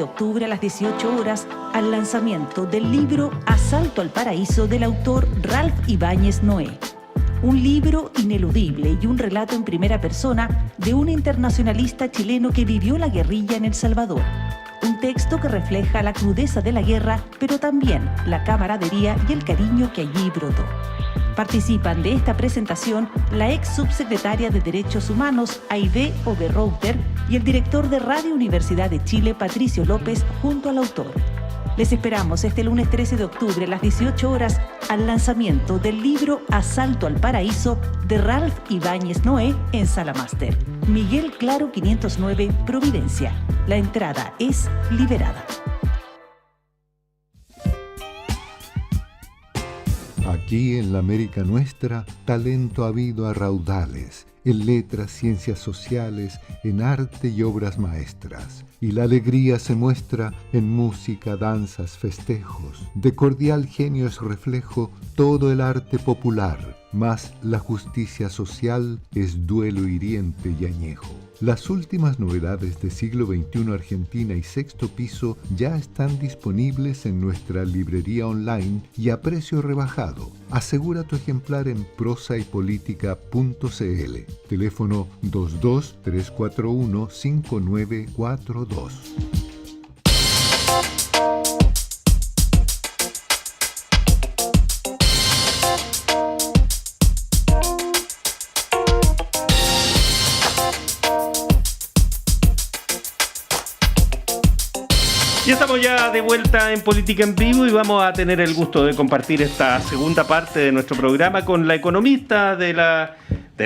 de octubre a las 18 horas al lanzamiento del libro Asalto al Paraíso del autor Ralph Ibáñez Noé. Un libro ineludible y un relato en primera persona de un internacionalista chileno que vivió la guerrilla en El Salvador. Un texto que refleja la crudeza de la guerra, pero también la camaradería y el cariño que allí brotó. Participan de esta presentación la ex subsecretaria de Derechos Humanos, Aide Oberreuter, y el director de Radio Universidad de Chile, Patricio López, junto al autor. Les esperamos este lunes 13 de octubre a las 18 horas al lanzamiento del libro Asalto al Paraíso de Ralph Ibáñez Noé en Sala Máster. Miguel Claro 509, Providencia. La entrada es liberada. Aquí en la América nuestra, talento ha habido a raudales, en letras, ciencias sociales, en arte y obras maestras. Y la alegría se muestra en música, danzas, festejos. De cordial genio es reflejo todo el arte popular, mas la justicia social es duelo hiriente y añejo. Las últimas novedades de siglo XXI Argentina y Sexto Piso ya están disponibles en nuestra librería online y a precio rebajado. Asegura tu ejemplar en prosaypolitica.cl. Teléfono 22-341-5942. Y estamos ya de vuelta en Política en Vivo y vamos a tener el gusto de compartir esta segunda parte de nuestro programa con la economista de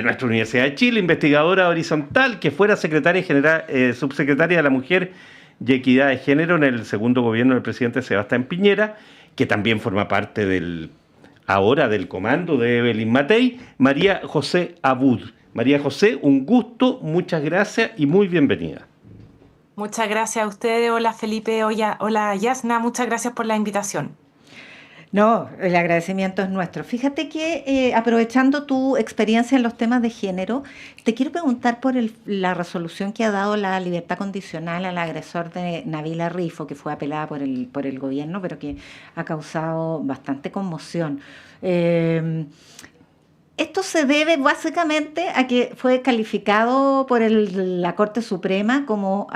nuestra Universidad de Chile, investigadora horizontal, que fuera secretaria general, subsecretaria de la Mujer y Equidad de Género en el segundo gobierno del presidente Sebastián Piñera, que también forma parte del comando de Evelyn Matei, María José Abud. María José, un gusto, muchas gracias y muy bienvenida. Muchas gracias a ustedes. Hola Felipe, hola Yasna, muchas gracias por la invitación. No, el agradecimiento es nuestro. Fíjate que aprovechando tu experiencia en los temas de género, te quiero preguntar por la resolución que ha dado la libertad condicional al agresor de Nabila Rifo, que fue apelada por el gobierno, pero que ha causado bastante conmoción. Esto se debe básicamente a que fue calificado por la Corte Suprema como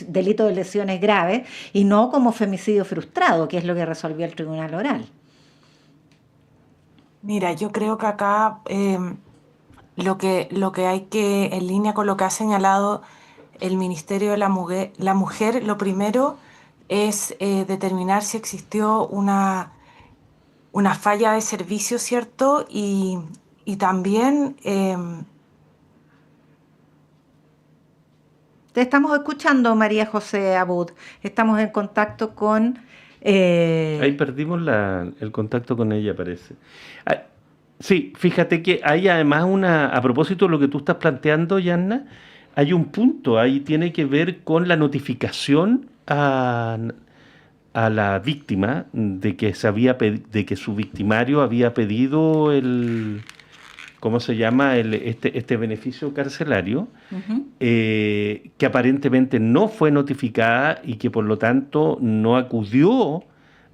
delito de lesiones graves y no como femicidio frustrado, que es lo que resolvió el Tribunal Oral. Mira, yo creo que acá lo que hay que, en línea con lo que ha señalado el Ministerio de la Mujer, lo primero es determinar si existió una falla de servicio, ¿cierto? Y también... Te estamos escuchando, María José Abud. Estamos en contacto con... Ahí perdimos el contacto con ella, parece. Sí, fíjate que hay además a propósito de lo que tú estás planteando, Yanna, hay un punto ahí, tiene que ver con la notificación a la víctima de que su victimario había pedido ¿cómo se llama? Este beneficio carcelario, que aparentemente no fue notificada y que por lo tanto no acudió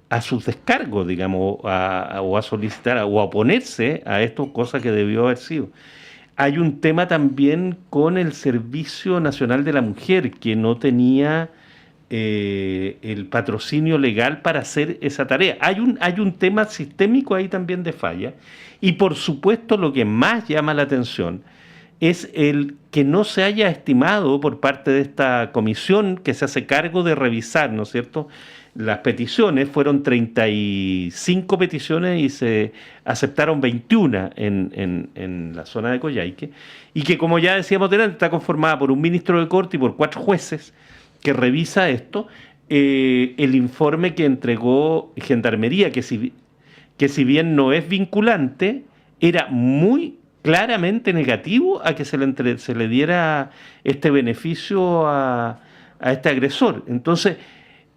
a sus descargos, digamos, o a solicitar o a oponerse a esto, cosa que debió haber sido. Hay un tema también con el Servicio Nacional de la Mujer, que no tenía el patrocinio legal para hacer esa tarea. Hay un tema sistémico ahí también de falla, y por supuesto lo que más llama la atención es el que no se haya estimado por parte de esta comisión que se hace cargo de revisar, ¿no es cierto?, las peticiones. Fueron 35 peticiones y se aceptaron 21 en la zona de Coyhaique, y que, como ya decíamos delante, está conformada por un ministro de Corte y por 4 jueces que revisa esto. El informe que entregó Gendarmería, que si bien no es vinculante, era muy claramente negativo a que se le diera este beneficio a este agresor. Entonces,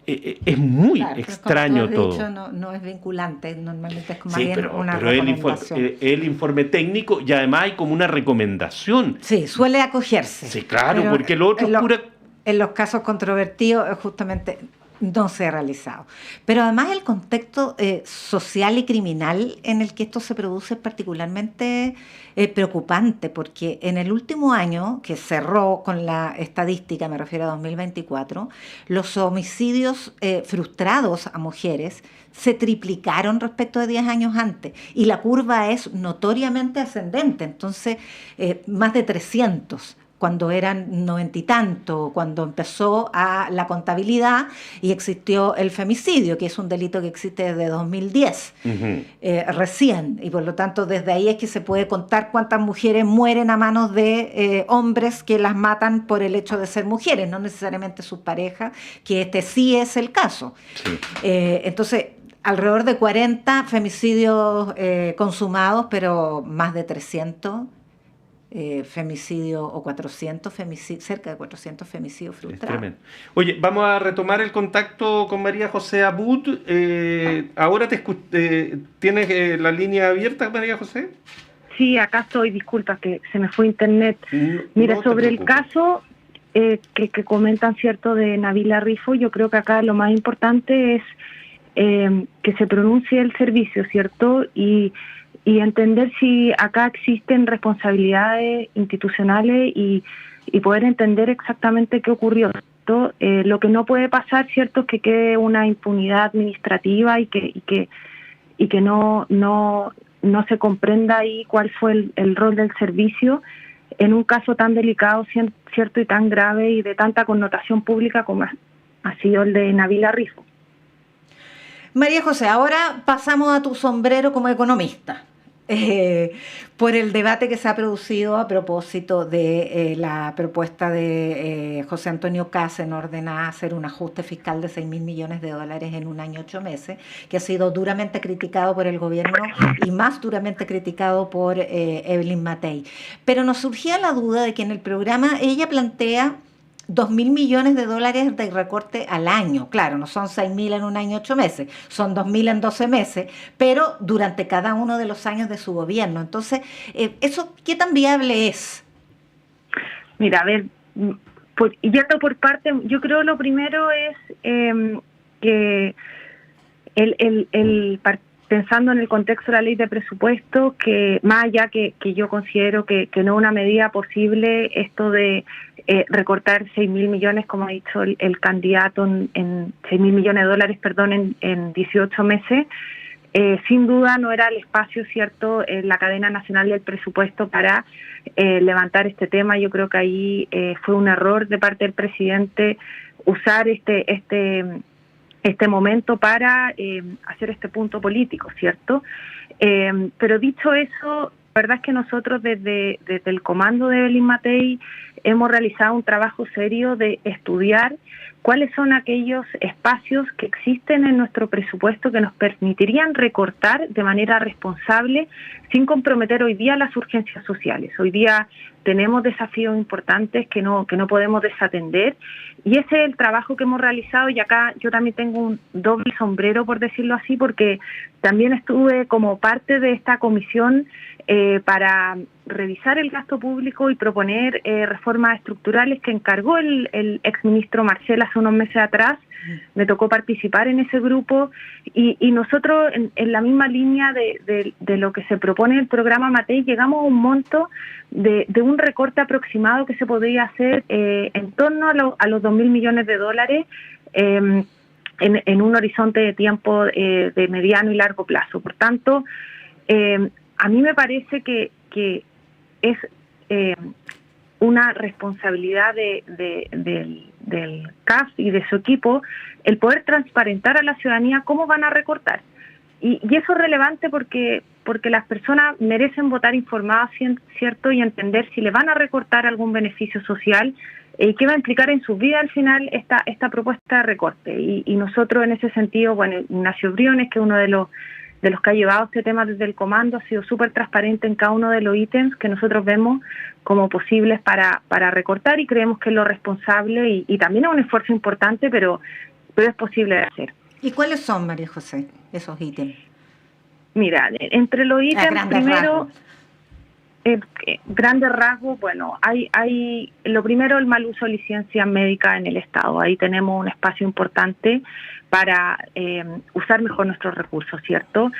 es muy extraño todo. Dicho, no es vinculante, normalmente es como sí, bien una pero recomendación. el informe técnico, y además hay como una recomendación. Sí, suele acogerse. Sí, claro, porque lo otro es pura... en los casos controvertidos justamente no se ha realizado. Pero además el contexto social y criminal en el que esto se produce es particularmente preocupante, porque en el último año, que cerró con la estadística, me refiero a 2024, los homicidios frustrados a mujeres se triplicaron respecto de 10 años antes, y la curva es notoriamente ascendente, entonces más de 300 cuando eran 90 y tanto, cuando empezó la contabilidad y existió el femicidio, que es un delito que existe desde 2010, recién, y por lo tanto desde ahí es que se puede contar cuántas mujeres mueren a manos de hombres que las matan por el hecho de ser mujeres, no necesariamente sus parejas, que este sí es el caso. Sí. Entonces, alrededor de 40 femicidios consumados, pero más de 300 femicidio o 400 cerca de 400 femicidios frustrados. Oye, vamos a retomar el contacto con María José Abud. Ahora ¿tienes la línea abierta, María José? Sí, acá estoy, disculpa que se me fue internet. Mira, no sobre el caso que comentan, cierto, de Nabila Rifo, yo creo que acá lo más importante es que se pronuncie el servicio, ¿cierto? Y entender si acá existen responsabilidades institucionales y poder entender exactamente qué ocurrió. Lo que no puede pasar, cierto, es que quede una impunidad administrativa y que no se comprenda ahí cuál fue el rol del servicio en un caso tan delicado, cierto, y tan grave y de tanta connotación pública como ha sido el de Nabila Rifo. María José, ahora pasamos a tu sombrero como economista. Por el debate que se ha producido a propósito de la propuesta de José Antonio Kast en orden a hacer un ajuste fiscal de 6.000 millones de dólares en un año 8 meses, que ha sido duramente criticado por el gobierno y más duramente criticado por Evelyn Matei. Pero nos surgía la duda de que en el programa ella plantea 2.000 millones de dólares de recorte al año. Claro, no son 6.000 en un año 8 meses, son 2.000 en 12 meses, pero durante cada uno de los años de su gobierno. Entonces, ¿eso qué tan viable es? Mira, a ver, yendo por parte, yo creo lo primero es que pensando en el contexto de la ley de presupuesto, que más allá que yo considero que no es una medida posible esto de recortar 6.000 millones, como ha dicho el candidato, en 6.000 millones de dólares, perdón, en 18 meses, sin duda no era el espacio, cierto, en la cadena nacional del presupuesto para levantar este tema. Yo creo que ahí fue un error de parte del presidente usar este momento para hacer este punto político, ¿cierto? Pero dicho eso, la verdad es que nosotros desde el comando de Evelyn Matei hemos realizado un trabajo serio de estudiar cuáles son aquellos espacios que existen en nuestro presupuesto que nos permitirían recortar de manera responsable sin comprometer hoy día las urgencias sociales. Hoy día tenemos desafíos importantes que no podemos desatender, y ese es el trabajo que hemos realizado. Y acá yo también tengo un doble sombrero, por decirlo así, porque también estuve como parte de esta comisión para revisar el gasto público y proponer reformas estructurales que encargó el exministro Marcel hace unos meses atrás. Me tocó participar en ese grupo y nosotros en la misma línea de lo que se propone en el programa Matei llegamos a un monto de un recorte aproximado que se podría hacer en torno a los 2.000 millones de dólares en un horizonte de tiempo de mediano y largo plazo. Por tanto, a mí me parece que es una responsabilidad del CAF y de su equipo el poder transparentar a la ciudadanía cómo van a recortar. Y eso es relevante porque las personas merecen votar informadas, ¿cierto? Y entender si le van a recortar algún beneficio social y qué va a implicar en su vida al final esta propuesta de recorte. Y nosotros en ese sentido, bueno, Ignacio Briones, que es uno de los que ha llevado este tema desde el comando, ha sido súper transparente en cada uno de los ítems que nosotros vemos como posibles para recortar, y creemos que es lo responsable y también es un esfuerzo importante, pero es posible de hacer. ¿Y cuáles son, María José, esos ítems? Mira, entre los ítems, primero, Grandes rasgos, bueno, hay lo primero, el mal uso de licencia médica en el Estado. Ahí tenemos un espacio importante para usar mejor nuestros recursos, ¿cierto?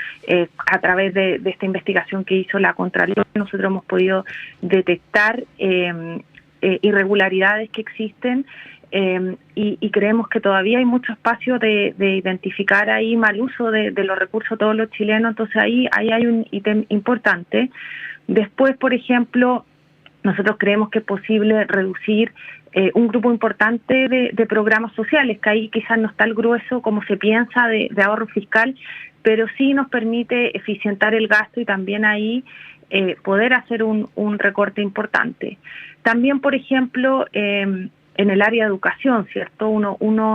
A través de esta investigación que hizo la Contraloría, nosotros hemos podido detectar irregularidades que existen, y creemos que todavía hay mucho espacio de identificar ahí mal uso de los recursos de todos los chilenos. Entonces ahí hay un ítem importante. Después, por ejemplo, nosotros creemos que es posible reducir un grupo importante de programas sociales, que ahí quizás no está el grueso como se piensa de ahorro fiscal, pero sí nos permite eficientar el gasto y también ahí poder hacer un recorte importante. También, por ejemplo, en el área de educación, ¿cierto?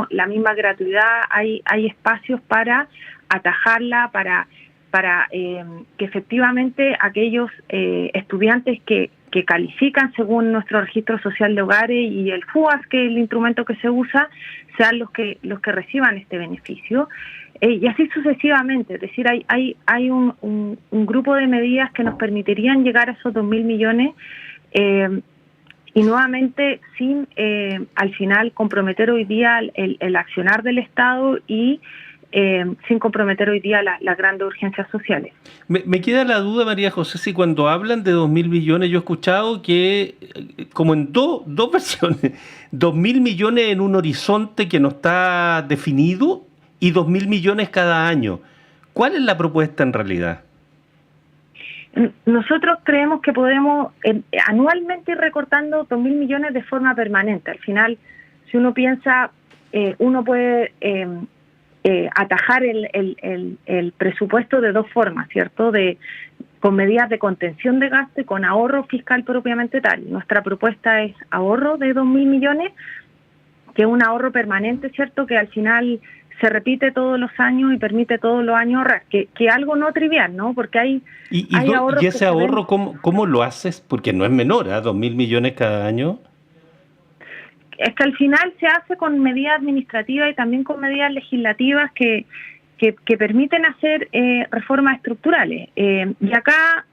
La misma gratuidad, hay espacios para atajarla, para que efectivamente aquellos estudiantes que califican según nuestro registro social de hogares y el FUAS, que es el instrumento que se usa, sean los que reciban este beneficio. Y así sucesivamente, es decir, hay un grupo de medidas que nos permitirían llegar a esos 2.000 millones y nuevamente sin al final comprometer hoy día el accionar del Estado y sin comprometer hoy día las grandes urgencias sociales. Me queda la duda, María José, si cuando hablan de 2.000 millones, yo he escuchado que, como en dos versiones, 2.000 millones en un horizonte que no está definido y 2.000 millones cada año. ¿Cuál es la propuesta en realidad? Nosotros creemos que podemos anualmente ir recortando 2.000 millones de forma permanente. Al final, si uno piensa, uno puede atajar el presupuesto de dos formas, ¿cierto? Con medidas de contención de gasto y con ahorro fiscal propiamente tal. Nuestra propuesta es ahorro de 2.000 millones, que es un ahorro permanente, ¿cierto? Que al final se repite todos los años y permite todos los años ahorrar, que algo no trivial, ¿no? Porque hay ahorros. ¿Y ese ahorro cómo lo haces? Porque no es menor, ¿eh? 2.000 millones cada año. Es que al final se hace con medidas administrativas y también con medidas legislativas que permiten hacer reformas estructurales. Y acá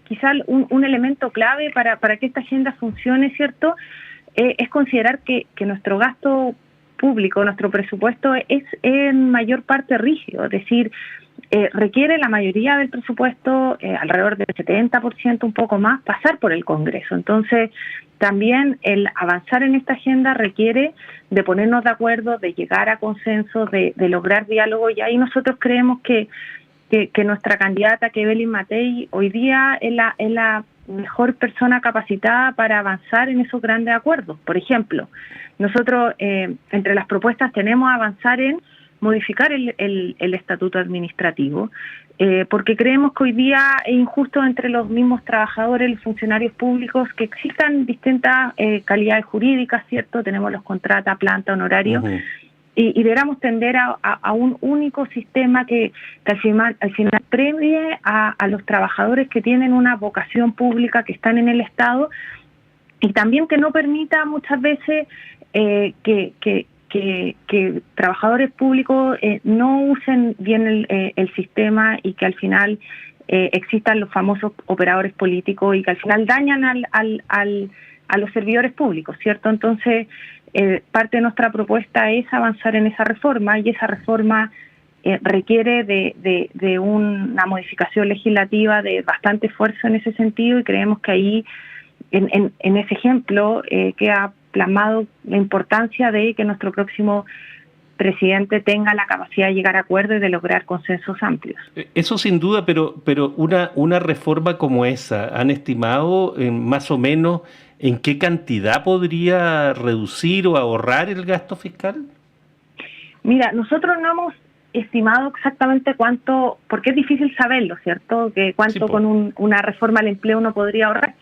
quizás un elemento clave para que esta agenda funcione, ¿cierto? Es considerar que nuestro gasto público, nuestro presupuesto es en mayor parte rígido, es decir, requiere la mayoría del presupuesto, alrededor del 70%, un poco más, pasar por el Congreso. Entonces, también el avanzar en esta agenda requiere de ponernos de acuerdo, de llegar a consensos, de lograr diálogo, y ahí nosotros creemos que nuestra candidata, que Evelyn Matei, hoy día es la mejor persona capacitada para avanzar en esos grandes acuerdos. Por ejemplo, nosotros entre las propuestas tenemos avanzar en modificar el estatuto administrativo, porque creemos que hoy día es injusto entre los mismos trabajadores, los funcionarios públicos, que existan distintas calidades jurídicas, ¿cierto? Tenemos los contratos, planta, honorarios, y deberíamos tender a un único sistema que al final premie a los trabajadores que tienen una vocación pública, que están en el Estado, y también que no permita muchas veces que trabajadores públicos no usen bien el sistema y que al final existan los famosos operadores políticos y que al final dañan a los servidores públicos, ¿cierto? Entonces, parte de nuestra propuesta es avanzar en esa reforma, y esa reforma requiere de una modificación legislativa de bastante esfuerzo en ese sentido, y creemos que ahí, en ese ejemplo, queda plasmado la importancia de que nuestro próximo presidente tenga la capacidad de llegar a acuerdos y de lograr consensos amplios. Eso sin duda, pero una reforma como esa, ¿han estimado más o menos en qué cantidad podría reducir o ahorrar el gasto fiscal? Mira, nosotros no hemos estimado exactamente cuánto, porque es difícil saberlo, ¿cierto? Que cuánto con una reforma al empleo uno podría ahorrar,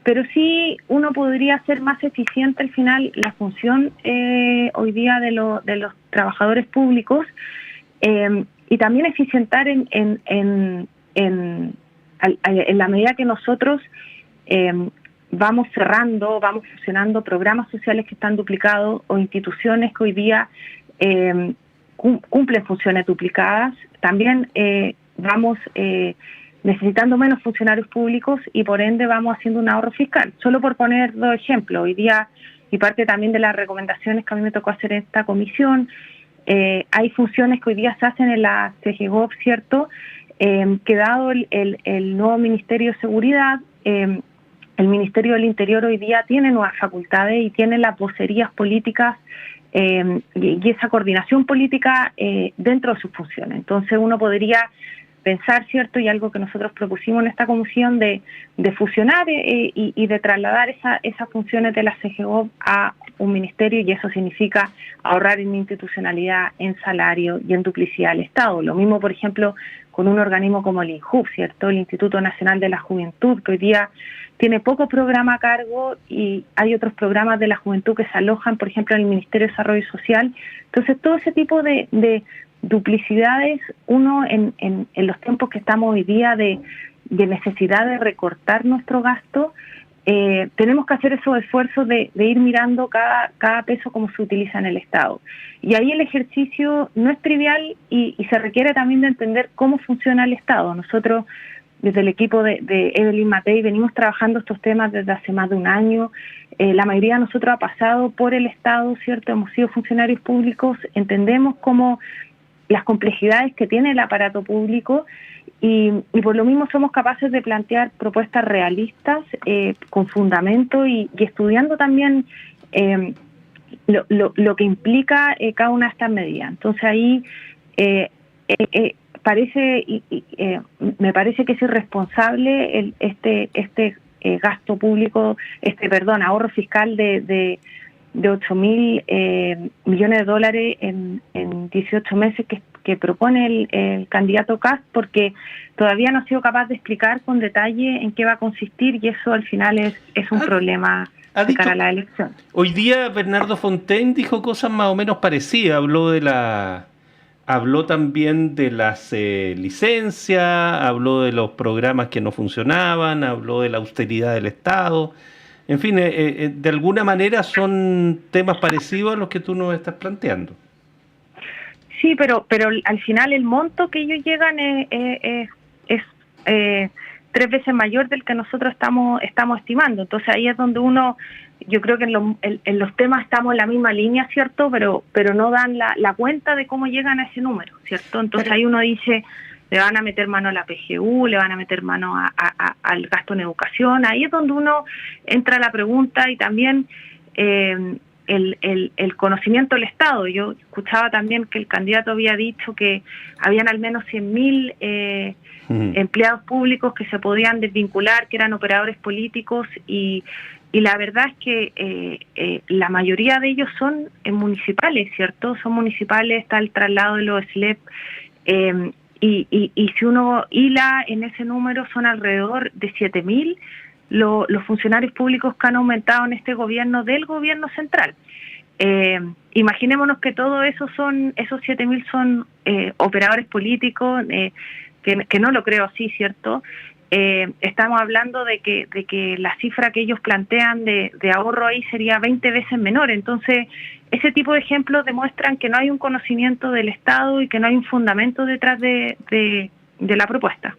pero sí uno podría hacer más eficiente al final la función hoy día de los trabajadores públicos, y también eficientar en la medida que nosotros vamos fusionando programas sociales que están duplicados o instituciones que hoy día cumplen funciones duplicadas. También vamos necesitando menos funcionarios públicos y por ende vamos haciendo un ahorro fiscal. Solo por poner 2 ejemplos, hoy día, y parte también de las recomendaciones que a mí me tocó hacer en esta comisión, hay funciones que hoy día se hacen en la CGGOV, ¿cierto? Que dado el nuevo Ministerio de Seguridad, el Ministerio del Interior hoy día tiene nuevas facultades y tiene las vocerías políticas y esa coordinación política dentro de sus funciones. Entonces uno podría pensar, ¿cierto? Y algo que nosotros propusimos en esta comisión de fusionar y de trasladar esas funciones de la CGGOV a un ministerio, y eso significa ahorrar en institucionalidad, en salario y en duplicidad del Estado. Lo mismo, por ejemplo, con un organismo como el INJUV, ¿cierto? El Instituto Nacional de la Juventud, que hoy día tiene poco programa a cargo y hay otros programas de la juventud que se alojan, por ejemplo, en el Ministerio de Desarrollo Social. Entonces, todo ese tipo de duplicidades, uno en los tiempos que estamos hoy día de necesidad de recortar nuestro gasto, tenemos que hacer esos esfuerzos de ir mirando cada peso como se utiliza en el Estado. Y ahí el ejercicio no es trivial y se requiere también de entender cómo funciona el Estado. Nosotros, desde el equipo de Evelyn Matei, venimos trabajando estos temas desde hace más de un año. La mayoría de nosotros ha pasado por el Estado, ¿cierto? Hemos sido funcionarios públicos, entendemos cómo las complejidades que tiene el aparato público y por lo mismo somos capaces de plantear propuestas realistas con fundamento y estudiando también lo que implica cada una de estas medidas. Entonces ahí me parece que es irresponsable este gasto público, ahorro fiscal de 8.000 millones de dólares en 18 meses que propone el candidato Kast, porque todavía no ha sido capaz de explicar con detalle en qué va a consistir, y eso al final es un problema de cara a la elección. Hoy día Bernardo Fontaine dijo cosas más o menos parecidas, habló también de las licencias, habló de los programas que no funcionaban, habló de la austeridad del Estado. En fin, de alguna manera son temas parecidos a los que tú nos estás planteando. Sí, pero al final el monto que ellos llegan es 3 veces mayor del que nosotros estamos estimando. Entonces ahí es donde yo creo que en los temas estamos en la misma línea, ¿cierto? Pero no dan la cuenta de cómo llegan a ese número, ¿cierto? Entonces ahí uno dice, le van a meter mano a la PGU, le van a meter mano al gasto en educación. Ahí es donde uno entra a la pregunta y también el conocimiento del Estado. Yo escuchaba también que el candidato había dicho que habían al menos 100.000 empleados públicos que se podían desvincular, que eran operadores políticos, y la verdad es que la mayoría de ellos son municipales, ¿cierto? Son municipales, está el traslado de los SLEP, y si uno hila en ese número, son alrededor de 7.000 los funcionarios públicos que han aumentado en este gobierno del gobierno central. Imaginémonos que todo eso esos 7.000 son operadores políticos, que no lo creo así, ¿cierto? Estamos hablando de que la cifra que ellos plantean de ahorro ahí sería 20 veces menor. Entonces, ese tipo de ejemplos demuestran que no hay un conocimiento del Estado y que no hay un fundamento detrás de la propuesta.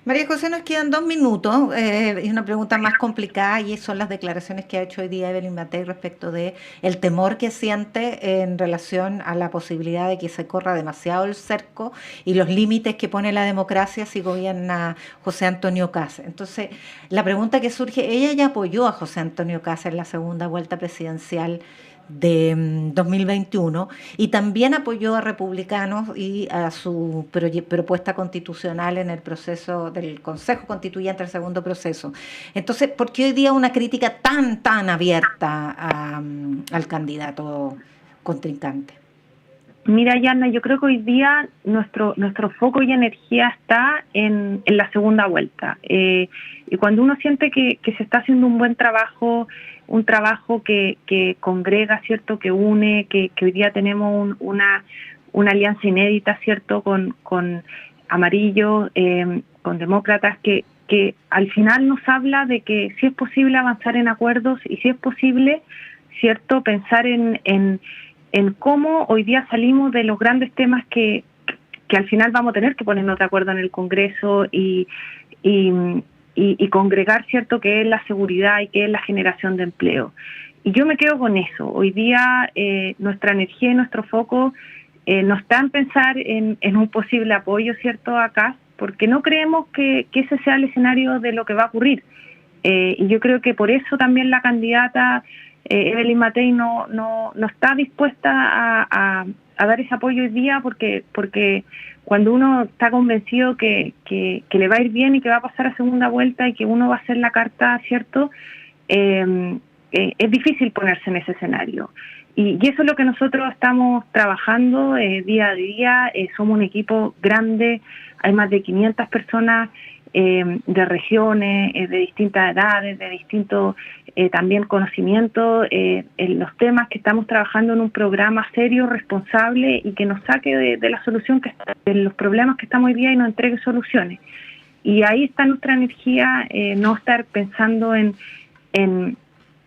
María José, nos quedan 2 minutos. Es una pregunta más complicada, y son las declaraciones que ha hecho hoy día Evelyn Matei respecto de el temor que siente en relación a la posibilidad de que se corra demasiado el cerco y los límites que pone la democracia si gobierna José Antonio Kast. Entonces, la pregunta que surge, ella ya apoyó a José Antonio Kast en la segunda vuelta presidencial de 2021 y también apoyó a republicanos y a su propuesta constitucional en el proceso del Consejo Constituyente, el segundo proceso. Entonces, ¿por qué hoy día una crítica tan abierta al candidato contrincante? Mira, Yana, yo creo que hoy día nuestro foco y energía está en la segunda vuelta. Y cuando uno siente que se está haciendo un buen trabajo, un trabajo que congrega, ¿cierto?, que une, que hoy día tenemos una alianza inédita, ¿cierto?, con Amarillo, con Demócratas, que al final nos habla de que sí es posible avanzar en acuerdos y sí es posible, ¿cierto?, pensar en cómo hoy día salimos de los grandes temas que que al final vamos a tener que ponernos de acuerdo en el Congreso y congregar, ¿cierto?, qué es la seguridad y qué es la generación de empleo. Y yo me quedo con eso. Hoy día nuestra energía y nuestro foco no está en pensar en un posible apoyo, ¿cierto?, acá, porque no creemos que ese sea el escenario de lo que va a ocurrir. Y yo creo que por eso también la candidata Evelyn Matei no está dispuesta a dar ese apoyo hoy día, porque cuando uno está convencido que le va a ir bien y que va a pasar a segunda vuelta y que uno va a hacer la carta, ¿cierto?, es difícil ponerse en ese escenario. Y eso es lo que nosotros estamos trabajando día a día. Somos un equipo grande, hay más de 500 personas de regiones, de distintas edades, de distintos también conocimientos, en los temas que estamos trabajando en un programa serio, responsable y que nos saque de la solución, de los problemas que estamos hoy día y nos entregue soluciones. Y ahí está nuestra energía, no estar pensando en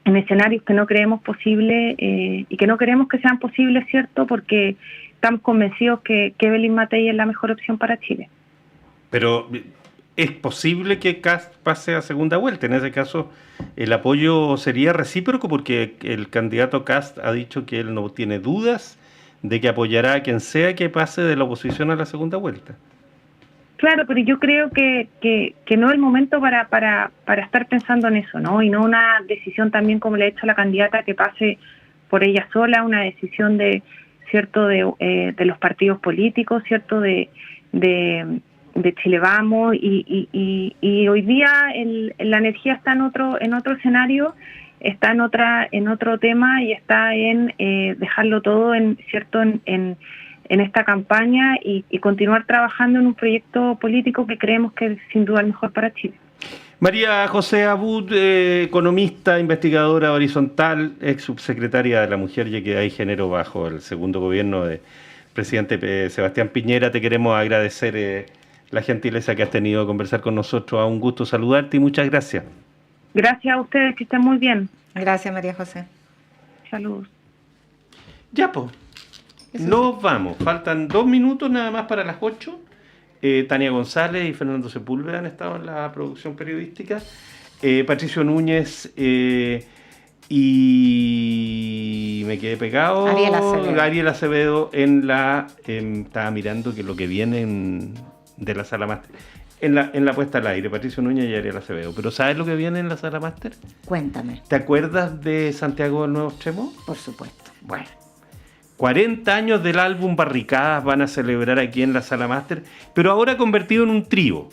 escenarios que no creemos posibles y que no queremos que sean posibles, ¿cierto?, porque estamos convencidos que Evelyn Matei es la mejor opción para Chile. Pero es posible que Kast pase a segunda vuelta. En ese caso, el apoyo sería recíproco, porque el candidato Kast ha dicho que él no tiene dudas de que apoyará a quien sea que pase de la oposición a la segunda vuelta. Claro, pero yo creo que no es el momento para estar pensando en eso, ¿no? Y no una decisión también, como le ha hecho la candidata, que pase por ella sola, una decisión ¿cierto?, de los partidos políticos, ¿cierto?, de Chile Vamos, y hoy día la energía está en otro escenario, está en otro tema, y está en dejarlo todo ¿cierto?, en esta campaña y continuar trabajando en un proyecto político que creemos que es sin duda el mejor para Chile. María José Abud, economista, investigadora horizontal, ex subsecretaria de la Mujer y Equidad y Género bajo el segundo gobierno del presidente Sebastián Piñera. Te queremos agradecer la gentileza que has tenido de conversar con nosotros. A un gusto saludarte y muchas gracias. Gracias a ustedes, que estén muy bien. Gracias, María José. Saludos. Ya, pues. Nos vamos. Faltan 2 minutos nada más para las 8. Tania González y Fernando Sepúlveda han estado en la producción periodística. Patricio Núñez y me quedé pegado. Ariel Acevedo estaba mirando que lo que viene de la sala máster. En la puesta al aire, Patricio Núñez y Ariel Acevedo. Pero ¿sabes lo que viene en la sala máster? Cuéntame. ¿Te acuerdas de Santiago del Nuevo Extremo? Por supuesto. Bueno. 40 años del álbum Barricadas van a celebrar aquí en la Sala Máster, pero ahora convertido en un trío.